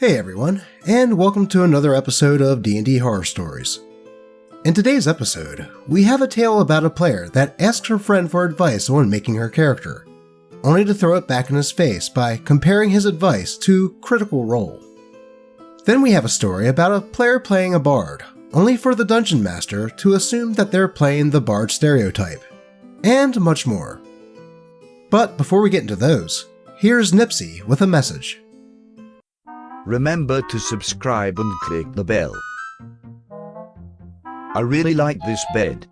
Hey everyone, and welcome to another episode of D&D Horror Stories. In today's episode, we have a tale about a player that asks her friend for advice on making her character, only to throw it back in his face by comparing his advice to Critical Role. Then we have a story about a player playing a bard, only for the dungeon master to assume that they're playing the bard stereotype, and much more. But before we get into those, here's Nipsey with a message. Remember to subscribe and click the bell. I really like this bed.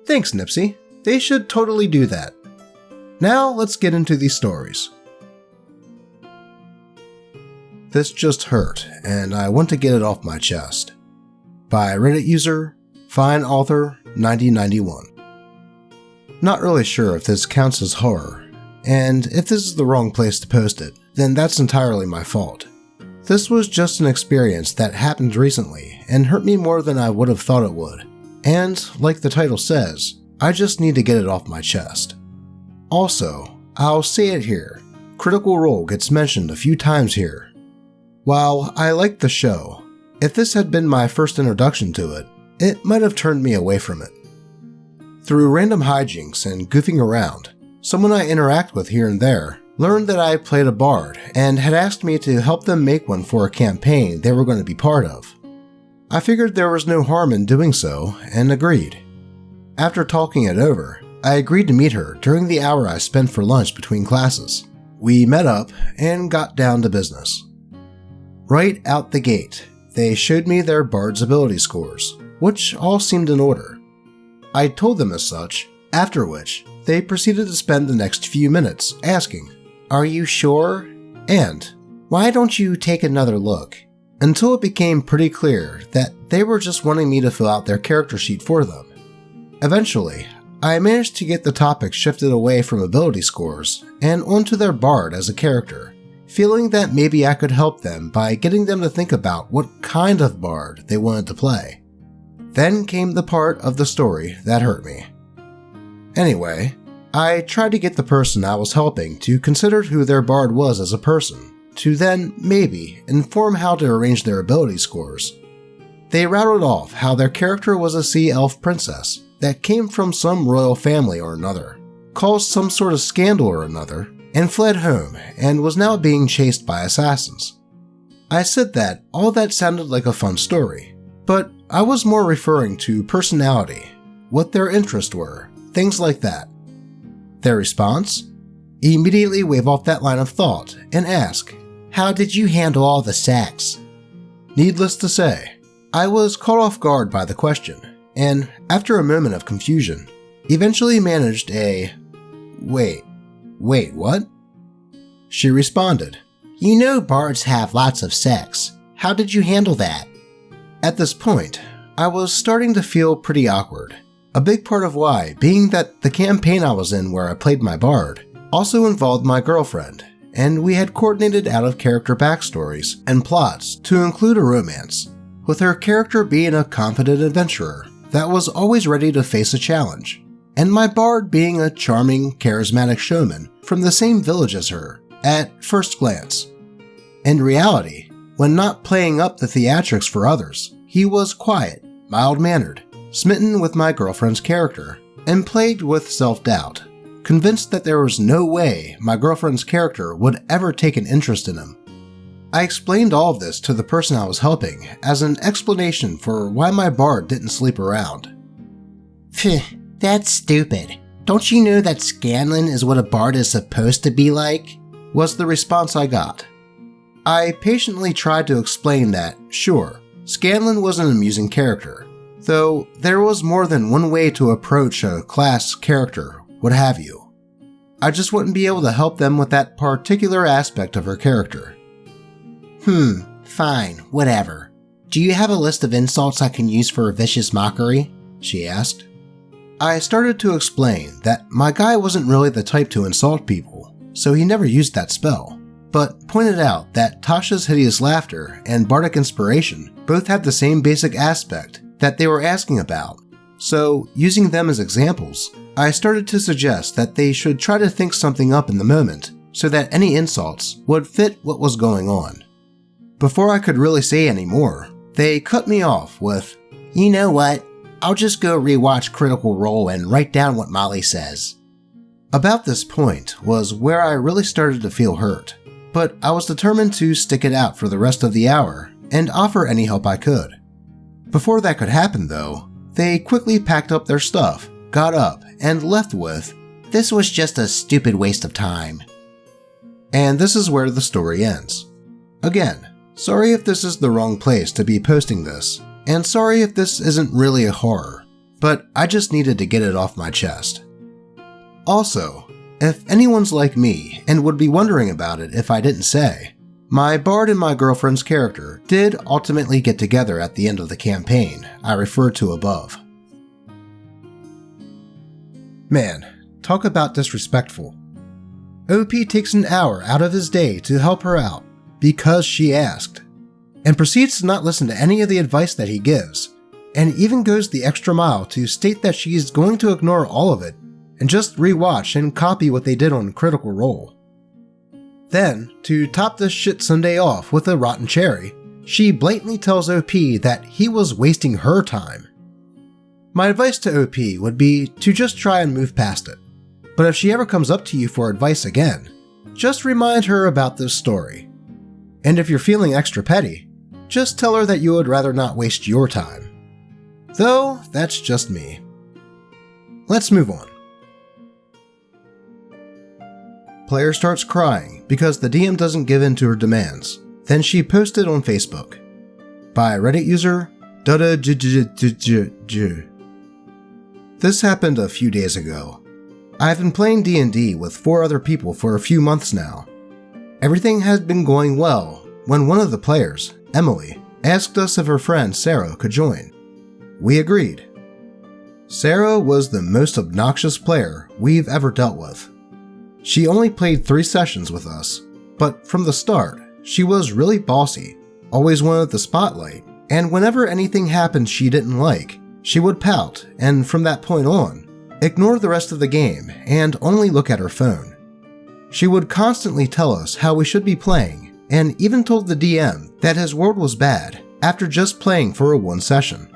Thanks, Nipsey. They should totally do that. Now let's get into these stories. This just hurt, and I want to get it off my chest. By Reddit user, FineAuthor9091. Not really sure if this counts as horror, and if this is the wrong place to post it, then that's entirely my fault. This was just an experience that happened recently and hurt me more than I would have thought it would. And, like the title says, I just need to get it off my chest. Also, I'll say it here, Critical Role gets mentioned a few times here. While I like the show, if this had been my first introduction to it, it might have turned me away from it. Through random hijinks and goofing around, someone I interact with here and there learned that I played a bard and had asked me to help them make one for a campaign they were going to be part of. I figured there was no harm in doing so and agreed. After talking it over, I agreed to meet her during the hour I spent for lunch between classes. We met up and got down to business. Right out the gate, they showed me their bard's ability scores, which all seemed in order. I told them as such, after which they proceeded to spend the next few minutes asking, "Are you sure?" and "Why don't you take another look?" until it became pretty clear that they were just wanting me to fill out their character sheet for them. Eventually, I managed to get the topic shifted away from ability scores and onto their bard as a character, feeling that maybe I could help them by getting them to think about what kind of bard they wanted to play. Then came the part of the story that hurt me. Anyway, I tried to get the person I was helping to consider who their bard was as a person, to then, maybe, inform how to arrange their ability scores. They rattled off how their character was a sea elf princess that came from some royal family or another, caused some sort of scandal or another, and fled home and was now being chased by assassins. I said that all that sounded like a fun story, but I was more referring to personality, what their interests were, things like that. Their response? Immediately wave off that line of thought and ask, "How did you handle all the sex?" Needless to say, I was caught off guard by the question, and after a moment of confusion, eventually managed a, Wait, what?" She responded, "You know bards have lots of sex. How did you handle that?" At this point, I was starting to feel pretty awkward. A big part of why being that the campaign I was in where I played my bard also involved my girlfriend, and we had coordinated out-of-character backstories and plots to include a romance, with her character being a confident adventurer that was always ready to face a challenge, and my bard being a charming, charismatic showman from the same village as her, at first glance. In reality, when not playing up the theatrics for others, he was quiet, mild-mannered, smitten with my girlfriend's character, and plagued with self-doubt, convinced that there was no way my girlfriend's character would ever take an interest in him. I explained all of this to the person I was helping as an explanation for why my bard didn't sleep around. Phew, that's stupid. Don't you know that Scanlan is what a bard is supposed to be like? Was the response I got. I patiently tried to explain that, sure, Scanlan was an amusing character, though there was more than one way to approach a class, character, what have you. I just wouldn't be able to help them with that particular aspect of her character. Fine, whatever. Do you have a list of insults I can use for a vicious mockery? She asked. I started to explain that my guy wasn't really the type to insult people, so he never used that spell, but pointed out that Tasha's hideous laughter and bardic inspiration both had the same basic aspect that they were asking about, so using them as examples, I started to suggest that they should try to think something up in the moment so that any insults would fit what was going on. Before I could really say any more, they cut me off with, "You know what? I'll just go rewatch Critical Role and write down what Molly says." About this point was where I really started to feel hurt, but I was determined to stick it out for the rest of the hour and offer any help I could. Before that could happen though, they quickly packed up their stuff, got up, and left with, "This was just a stupid waste of time." And this is where the story ends. Again, sorry if this is the wrong place to be posting this, and sorry if this isn't really a horror, but I just needed to get it off my chest. Also, if anyone's like me and would be wondering about it if I didn't say, my bard and my girlfriend's character did ultimately get together at the end of the campaign I referred to above. Man, talk about disrespectful. OP takes an hour out of his day to help her out because she asked, and proceeds to not listen to any of the advice that he gives, and even goes the extra mile to state that she's going to ignore all of it and just rewatch and copy what they did on Critical Role. Then, to top this shit Sunday off with a rotten cherry, she blatantly tells OP that he was wasting her time. My advice to OP would be to just try and move past it, but if she ever comes up to you for advice again, just remind her about this story. And if you're feeling extra petty, just tell her that you would rather not waste your time. Though, that's just me. Let's move on. Player starts crying because the DM doesn't give in to her demands. Then she posted on Facebook. By Reddit user d&Ddoge. This happened a few days ago. I've been playing D&D with 4 other people for a few months now. Everything had been going well when one of the players, Emily, asked us if her friend Sarah could join. We agreed. Sarah was the most obnoxious player we've ever dealt with. She only played 3 sessions with us, but from the start, she was really bossy, always wanted the spotlight, and whenever anything happened she didn't like, she would pout and from that point on, ignore the rest of the game and only look at her phone. She would constantly tell us how we should be playing, and even told the DM that his world was bad after just playing for a 1 session.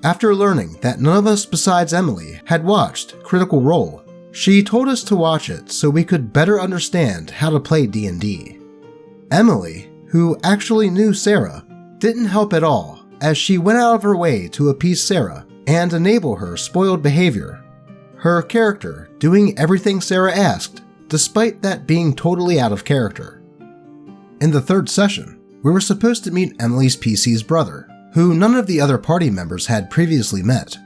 After learning that none of us besides Emily had watched Critical Role, she told us to watch it so we could better understand how to play D&D. Emily, who actually knew Sarah, didn't help at all as she went out of her way to appease Sarah and enable her spoiled behavior. Her character doing everything Sarah asked, despite that being totally out of character. In the 3rd session, we were supposed to meet Emily's PC's brother, who none of the other party members had previously met.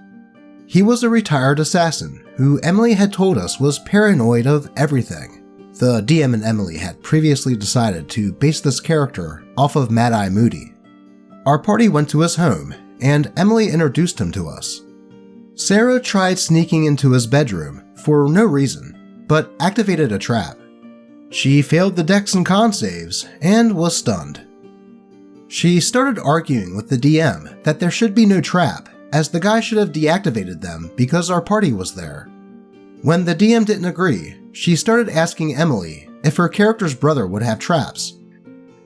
He was a retired assassin who Emily had told us was paranoid of everything. The DM and Emily had previously decided to base this character off of Mad Eye Moody. Our party went to his home, and Emily introduced him to us. Sarah tried sneaking into his bedroom for no reason, but activated a trap. She failed the Dex and Con saves and was stunned. She started arguing with the DM that there should be no trap, as the guy should have deactivated them because our party was there. When the DM didn't agree, she started asking Emily if her character's brother would have traps.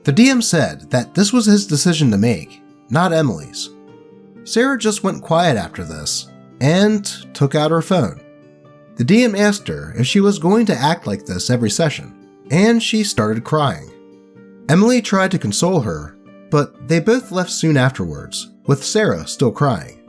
The DM said that this was his decision to make, not Emily's. Sarah just went quiet after this, and took out her phone. The DM asked her if she was going to act like this every session, and she started crying. Emily tried to console her, but they both left soon afterwards, with Sarah still crying.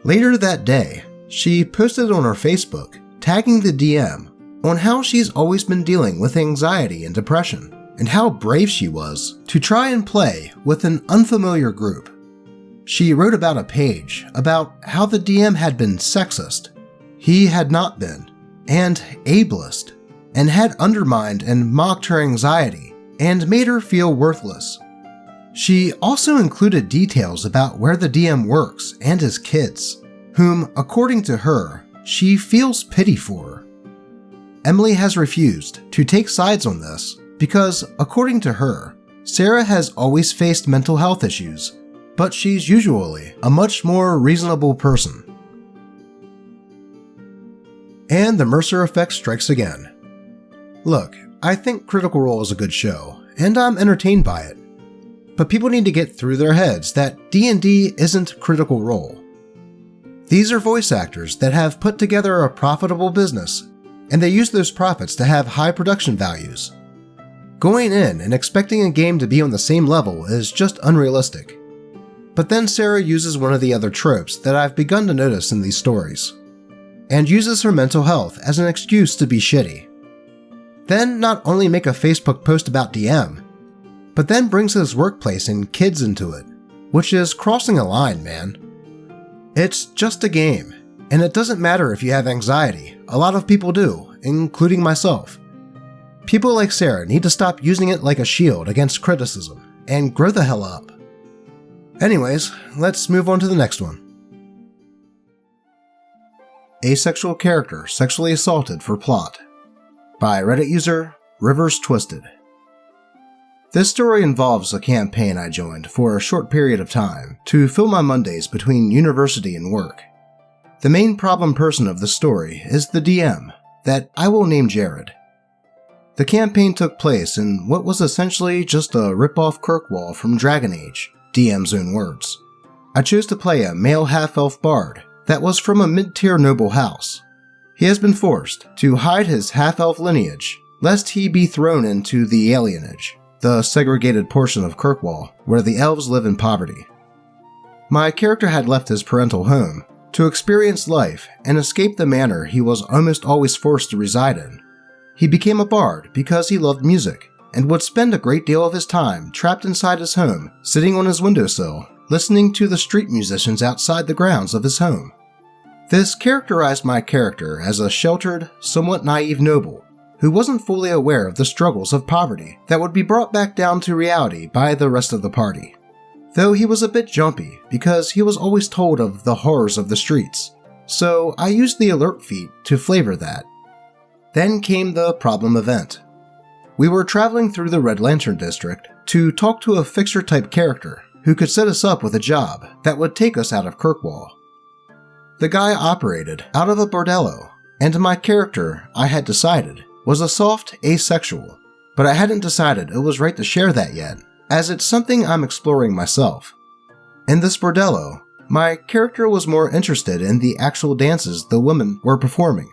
Later that day, she posted on her Facebook, tagging the DM on how she's always been dealing with anxiety and depression, and how brave she was to try and play with an unfamiliar group. She wrote about a page about how the DM had been sexist, he had not been, and ableist, and had undermined and mocked her anxiety and made her feel worthless. She also included details about where the DM works and his kids, whom, according to her, she feels pity for. Emily has refused to take sides on this because, according to her, Sarah has always faced mental health issues, but she's usually a much more reasonable person. And the Mercer Effect strikes again. Look, I think Critical Role is a good show, and I'm entertained by it. but people need to get through their heads that D&D isn't Critical Role. These are voice actors that have put together a profitable business, and they use those profits to have high production values. Going in and expecting a game to be on the same level is just unrealistic. But then Sarah uses one of the other tropes that I've begun to notice in these stories, and uses her mental health as an excuse to be shitty. Then not only make a Facebook post about DM, but then brings his workplace and kids into it, which is crossing a line, man. It's just a game, and it doesn't matter if you have anxiety. A lot of people do, including myself. People like Sarah need to stop using it like a shield against criticism, and grow the hell up. Anyways, let's move on to the next one. Asexual character sexually assaulted for plot, by Reddit user Rivers Twisted. This story involves a campaign I joined for a short period of time to fill my Mondays between university and work. The main problem person of the story is the DM, that I will name Jared. The campaign took place in what was essentially just a rip-off Kirkwall from Dragon Age, DM's own words. I chose to play a male half-elf bard that was from a mid-tier noble house. He has been forced to hide his half-elf lineage, lest he be thrown into the alienage, the segregated portion of Kirkwall where the elves live in poverty. My character had left his parental home to experience life and escape the manor he was almost always forced to reside in. He became a bard because he loved music, and would spend a great deal of his time trapped inside his home, sitting on his windowsill, listening to the street musicians outside the grounds of his home. This characterized my character as a sheltered, somewhat naive noble, who wasn't fully aware of the struggles of poverty that would be brought back down to reality by the rest of the party. Though he was a bit jumpy because he was always told of the horrors of the streets, so I used the alert feat to flavor that. Then came the problem event. We were traveling through the Red Lantern District to talk to a fixer-type character who could set us up with a job that would take us out of Kirkwall. The guy operated out of a bordello, and my character, I had decided, was a soft asexual, but I hadn't decided it was right to share that yet, as it's something I'm exploring myself. In this bordello, my character was more interested in the actual dances the women were performing.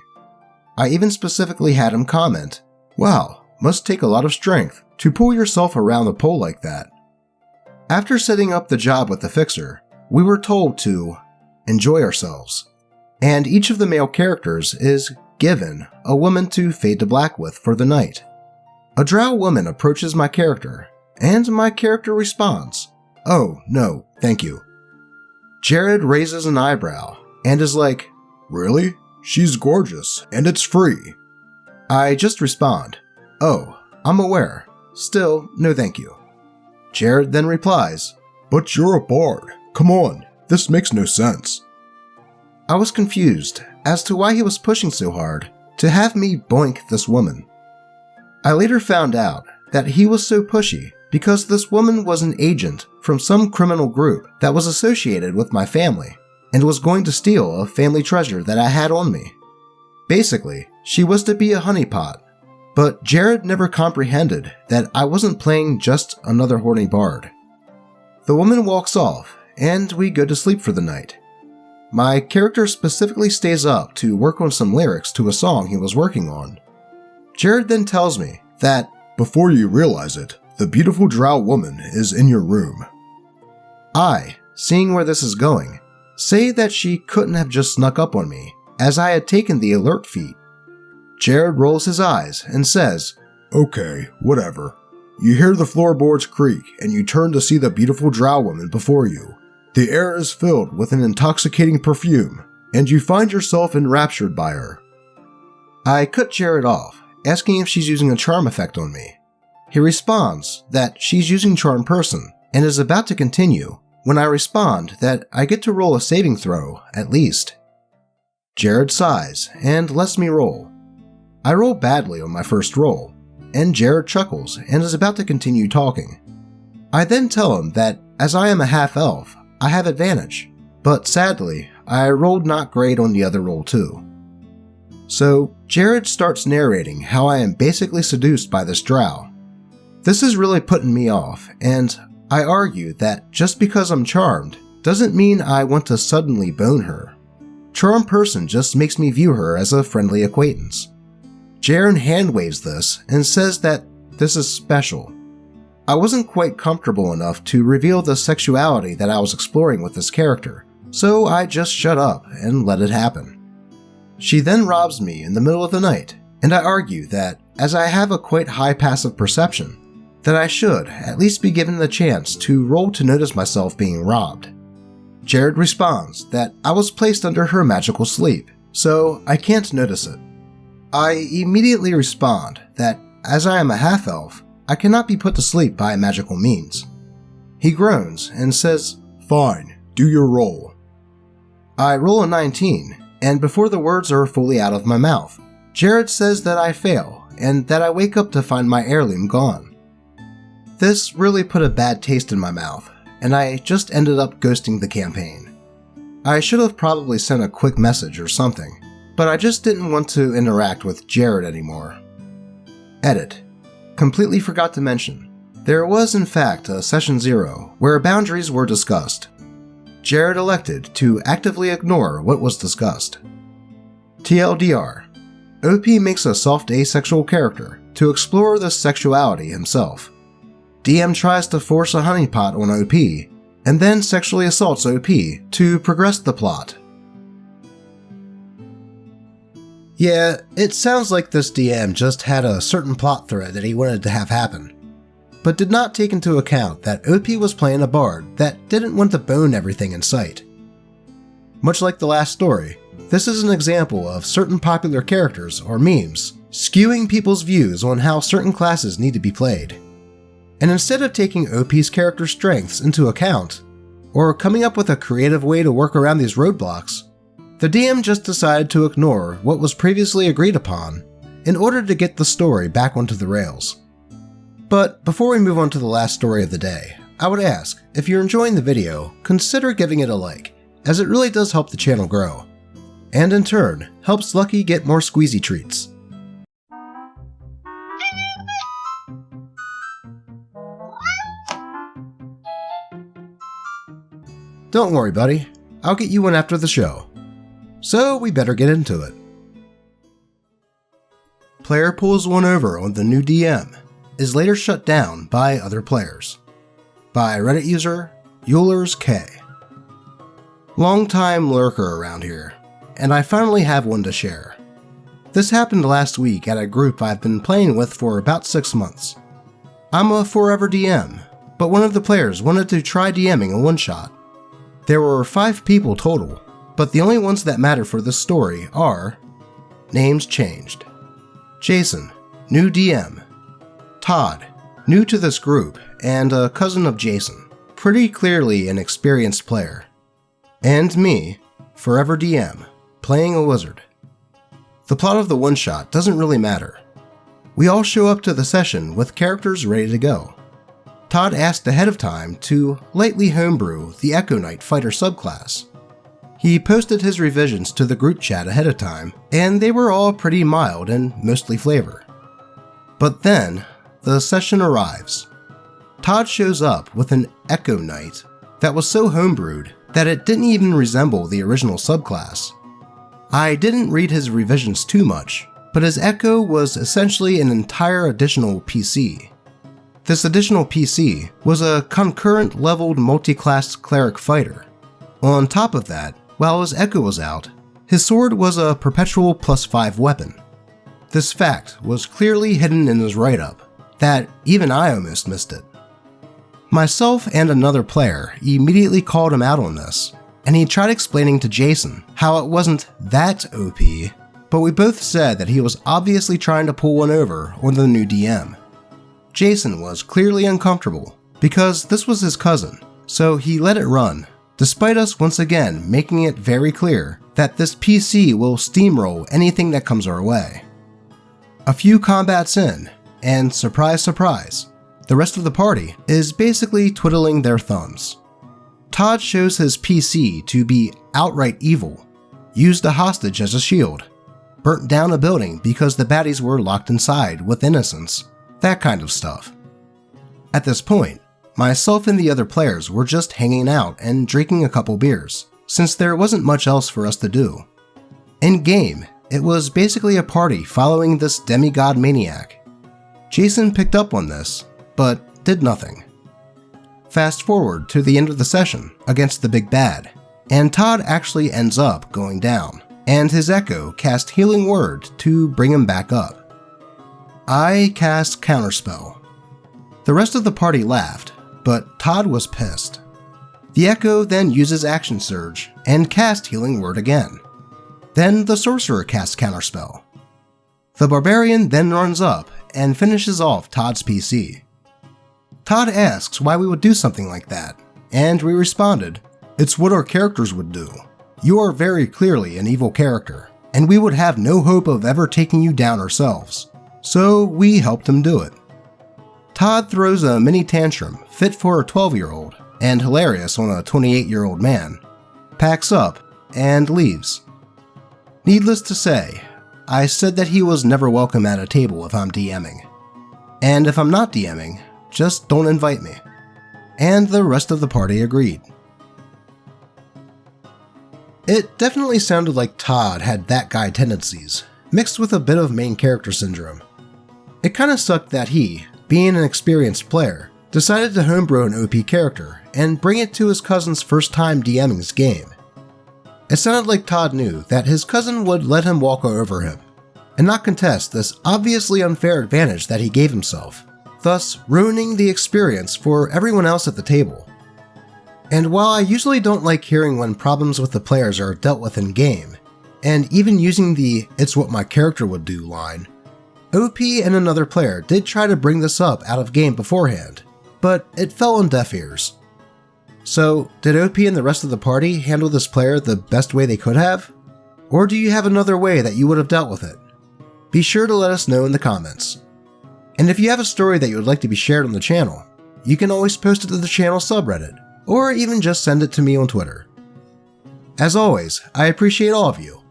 I even specifically had him comment, "Wow, must take a lot of strength to pull yourself around the pole like that." After setting up the job with the fixer, we were told to enjoy ourselves, and each of the male characters is given a woman to fade to black with for the night. A drow woman approaches my character, and my character responds, "Oh, no, thank you." Jared raises an eyebrow and is like, "Really? She's gorgeous, and it's free." I just respond, "Oh, I'm aware. Still, no thank you." Jared then replies, "But you're a bard. Come on, this makes no sense." I was confused as to why he was pushing so hard to have me boink this woman. I later found out that he was so pushy because this woman was an agent from some criminal group that was associated with my family and was going to steal a family treasure that I had on me. Basically, she was to be a honeypot, but Jared never comprehended that I wasn't playing just another horny bard. The woman walks off, and we go to sleep for the night. My character specifically stays up to work on some lyrics to a song he was working on. Jared then tells me that, "Before you realize it, the beautiful drow woman is in your room." I, seeing where this is going, say that she couldn't have just snuck up on me, as I had taken the alert feat. Jared rolls his eyes and says, "Okay, whatever. You hear the floorboards creak and you turn to see the beautiful drow woman before you. The air is filled with an intoxicating perfume, and you find yourself enraptured by her." I cut Jared off, asking if she's using a charm effect on me. He responds that she's using Charm Person, and is about to continue when I respond that I get to roll a saving throw, at least. Jared sighs and lets me roll. I roll badly on my first roll, and Jared chuckles and is about to continue talking. I then tell him that as I am a half-elf, I have advantage, but sadly, I rolled not great on the other roll too. So, Jared starts narrating how I am basically seduced by this drow. This is really putting me off, and I argue that just because I'm charmed doesn't mean I want to suddenly bone her. Charmed person just makes me view her as a friendly acquaintance. Jaren hand-waves this and says that this is special. I wasn't quite comfortable enough to reveal the sexuality that I was exploring with this character, so I just shut up and let it happen. She then robs me in the middle of the night, and I argue that, as I have a quite high passive perception, that I should at least be given the chance to roll to notice myself being robbed. Jared responds that I was placed under her magical sleep, so I can't notice it. I immediately respond that, as I am a half-elf, I cannot be put to sleep by magical means. He groans and says, "Fine, do your roll." I roll a 19, and before the words are fully out of my mouth, Jared says that I fail and that I wake up to find my heirloom gone. This really put a bad taste in my mouth, and I just ended up ghosting the campaign. I should have probably sent a quick message or something, but I just didn't want to interact with Jared anymore. Edit. Completely forgot to mention, there was in fact a Session 0 where boundaries were discussed. Jared elected to actively ignore what was discussed. TLDR. OP makes a soft asexual character to explore the sexuality himself. DM tries to force a honeypot on OP, and then sexually assaults OP to progress the plot. Yeah, it sounds like this DM just had a certain plot thread that he wanted to have happen, but did not take into account that OP was playing a bard that didn't want to bone everything in sight. Much like the last story, this is an example of certain popular characters or memes skewing people's views on how certain classes need to be played. And instead of taking OP's character strengths into account, or coming up with a creative way to work around these roadblocks, the DM just decided to ignore what was previously agreed upon in order to get the story back onto the rails. But before we move on to the last story of the day, I would ask, if you're enjoying the video, consider giving it a like, as it really does help the channel grow, and in turn, helps Lucky get more squeezy treats. Don't worry, buddy. I'll get you one after the show. So we better get into it. Player pulls one over on the new DM, is later shut down by other players. By Reddit user, Eulers K. Long-time lurker around here, and I finally have one to share. This happened last week at a group I've been playing with for about 6 months. I'm a forever DM, but one of the players wanted to try DMing a one-shot. There were 5 people total, but the only ones that matter for this story are names changed. Jason, new DM. Todd, new to this group and a cousin of Jason, pretty clearly an experienced player. And me, forever DM, playing a wizard. The plot of the one-shot doesn't really matter. We all show up to the session with characters ready to go. Todd asked ahead of time to lightly homebrew the Echo Knight fighter subclass. He posted his revisions to the group chat ahead of time, and they were all pretty mild and mostly flavor. But then, the session arrives. Todd shows up with an Echo Knight that was so homebrewed that it didn't even resemble the original subclass. I didn't read his revisions too much, but his Echo was essentially an entire additional PC. This additional PC was a concurrent leveled multi-class cleric fighter. On top of that, while his Echo was out, his sword was a perpetual +5 weapon. This fact was clearly hidden in his write-up, that even I almost missed it. Myself and another player immediately called him out on this, and he tried explaining to Jason how it wasn't that OP, but we both said that he was obviously trying to pull one over on the new DM. Jason was clearly uncomfortable, because this was his cousin, so he let it run, despite us once again making it very clear that this PC will steamroll anything that comes our way. A few combats in, and surprise surprise, the rest of the party is basically twiddling their thumbs. Todd shows his PC to be outright evil, used a hostage as a shield, burnt down a building because the baddies were locked inside with innocents, that kind of stuff. At this point, Myself and the other players were just hanging out and drinking a couple beers, since there wasn't much else for us to do. In game, it was basically a party following this demigod maniac. Jason picked up on this, but did nothing. Fast forward to the end of the session against the big bad, and Todd actually ends up going down, and his echo cast Healing Word to bring him back up. I cast Counterspell. The rest of the party laughed, but Todd was pissed. The echo then uses Action Surge and cast Healing Word again. Then the sorcerer casts Counterspell. The barbarian then runs up and finishes off Todd's PC. Todd asks why we would do something like that, and we responded, "It's what our characters would do. You are very clearly an evil character, and we would have no hope of ever taking you down ourselves." So we helped him do it. Todd throws a mini tantrum fit for a 12-year-old and hilarious on a 28-year-old man, packs up, and leaves. Needless to say, I said that he was never welcome at a table if I'm DMing. And if I'm not DMing, just don't invite me. And the rest of the party agreed. It definitely sounded like Todd had that guy tendencies, mixed with a bit of main character syndrome. It kinda sucked that he, being an experienced player, decided to homebrew an OP character and bring it to his cousin's first time DMing's game. It sounded like Todd knew that his cousin would let him walk over him, and not contest this obviously unfair advantage that he gave himself, thus ruining the experience for everyone else at the table. And while I usually don't like hearing when problems with the players are dealt with in game, and even using the "it's what my character would do" line, OP and another player did try to bring this up out of game beforehand, but it fell on deaf ears. So, did OP and the rest of the party handle this player the best way they could have? Or do you have another way that you would have dealt with it? Be sure to let us know in the comments. And if you have a story that you would like to be shared on the channel, you can always post it to the channel subreddit, or even just send it to me on Twitter. As always, I appreciate all of you,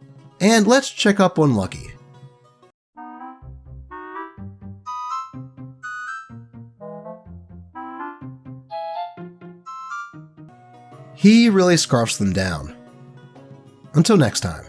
and let's check up on Lucky. He really scarfs them down. Until next time.